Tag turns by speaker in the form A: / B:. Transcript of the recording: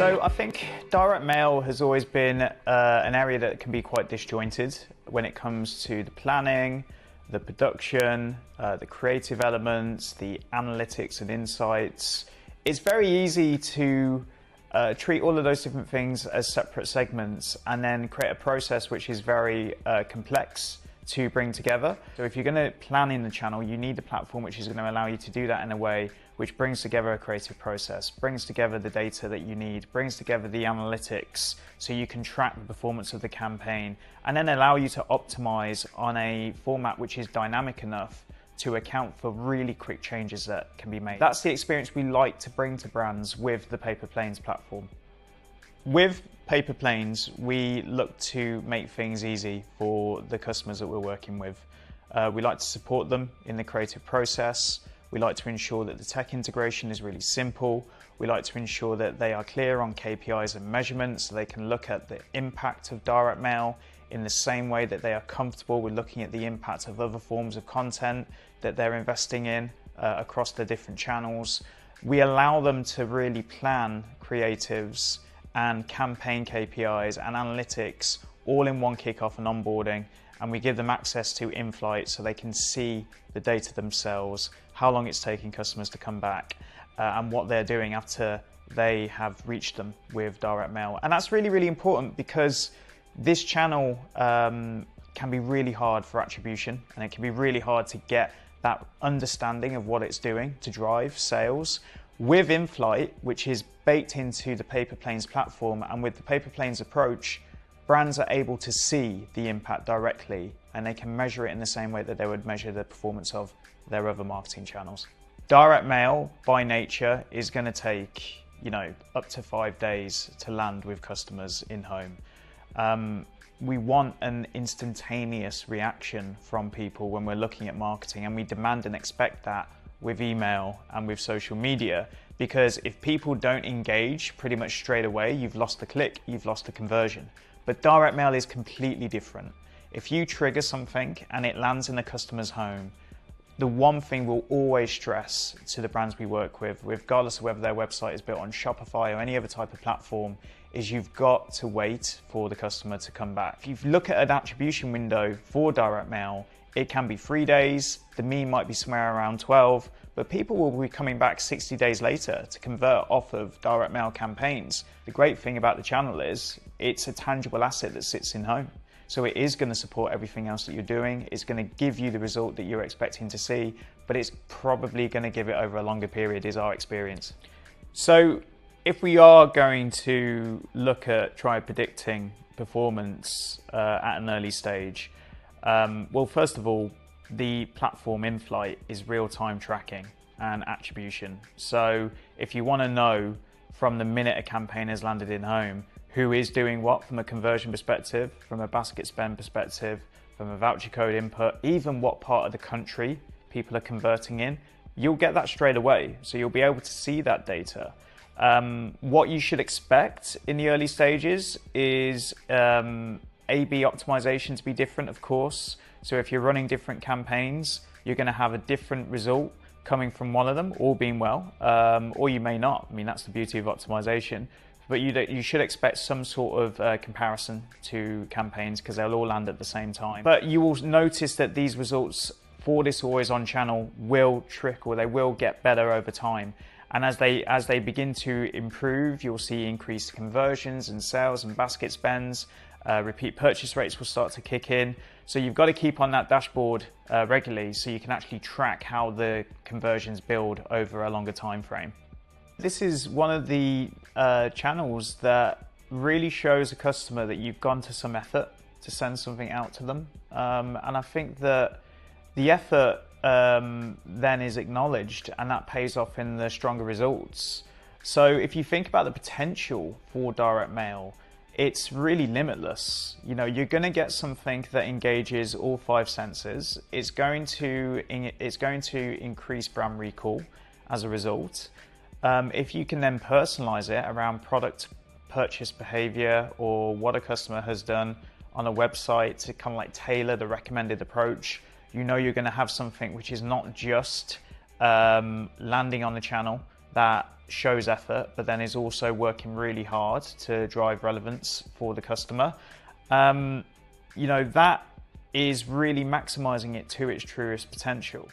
A: So I think direct mail has always been an area that can be quite disjointed when it comes to the planning, the production, the creative elements, the analytics and insights. It's very easy to treat all of those different things as separate segments and then create a process which is very complex to bring together. So if you're going to plan in the channel, you need a platform which is going to allow you to do that in a way which brings together a creative process, brings together the data that you need, brings together the analytics so you can track the performance of the campaign, and then allow you to optimize on a format which is dynamic enough to account for really quick changes that can be made. That's the experience we like to bring to brands with the Paperplanes platform. With Paperplanes, we look to make things easy for the customers that we're working with. We like to support them in the creative process. We like to ensure that the tech integration is really simple. We like to ensure that they are clear on KPIs and measurements so they can look at the impact of direct mail in the same way that they are comfortable with looking at the impact of other forms of content that they're investing in across the different channels. We allow them to really plan creatives and campaign KPIs and analytics all in one kickoff and onboarding, and we give them access to in-flight so they can see the data themselves, how long it's taking customers to come back, and what they're doing after they have reached them with direct mail. And that's really, really important because this channel can be really hard for attribution, and it can be really hard to get that understanding of what it's doing to drive sales. With in-flight, which is baked into the Paperplanes platform, and with the Paperplanes approach, brands are able to see the impact directly, and they can measure it in the same way that they would measure the performance of their other marketing channels. Direct mail, by nature, is going to take, up to 5 days to land with customers in home. We want an instantaneous reaction from people when we're looking at marketing, and we demand and expect that with email and with social media, because if people don't engage pretty much straight away, you've lost the click, you've lost the conversion. But direct mail is completely different. If you trigger something and it lands in a customer's home, the one thing we'll always stress to the brands we work with, regardless of whether their website is built on Shopify or any other type of platform, is you've got to wait for the customer to come back. If you look at an attribution window for direct mail, it can be 3 days, the mean might be somewhere around 12, but people will be coming back 60 days later to convert off of direct mail campaigns. The great thing about the channel is it's a tangible asset that sits in home. So it is going to support everything else that you're doing. It's going to give you the result that you're expecting to see, but it's probably going to give it over a longer period, is our experience. So if we are going to look at try predicting performance at an early stage, well, first of all, the platform in-flight is real-time tracking and attribution. So if you want to know from the minute a campaign has landed in home, who is doing what from a conversion perspective, from a basket spend perspective, from a voucher code input, even what part of the country people are converting in, you'll get that straight away. So you'll be able to see that data. What you should expect in the early stages is A/B optimization to be different, of course. So if you're running different campaigns, you're going to have a different result coming from one of them, all being well, or you may not. I mean, that's the beauty of optimization. But you should expect some sort of comparison to campaigns because they'll all land at the same time. But you will notice that these results for this always on channel will trickle, they will get better over time. And as they begin to improve, you'll see increased conversions and sales and basket spends. Repeat purchase rates will start to kick in. So you've got to keep on that dashboard regularly so you can actually track how the conversions build over a longer time frame. This is one of the channels that really shows a customer that you've gone to some effort to send something out to them. And I think that the effort then is acknowledged, and that pays off in the stronger results. So if you think about the potential for direct mail, it's really limitless. You're going to get something that engages all 5 senses. It's going to increase brand recall as a result. If you can then personalize it around product purchase behavior or what a customer has done on a website to kind of like tailor the recommended approach, you're going to have something which is not just landing on the channel, that shows effort, but then is also working really hard to drive relevance for the customer. That is really maximizing it to its truest potential.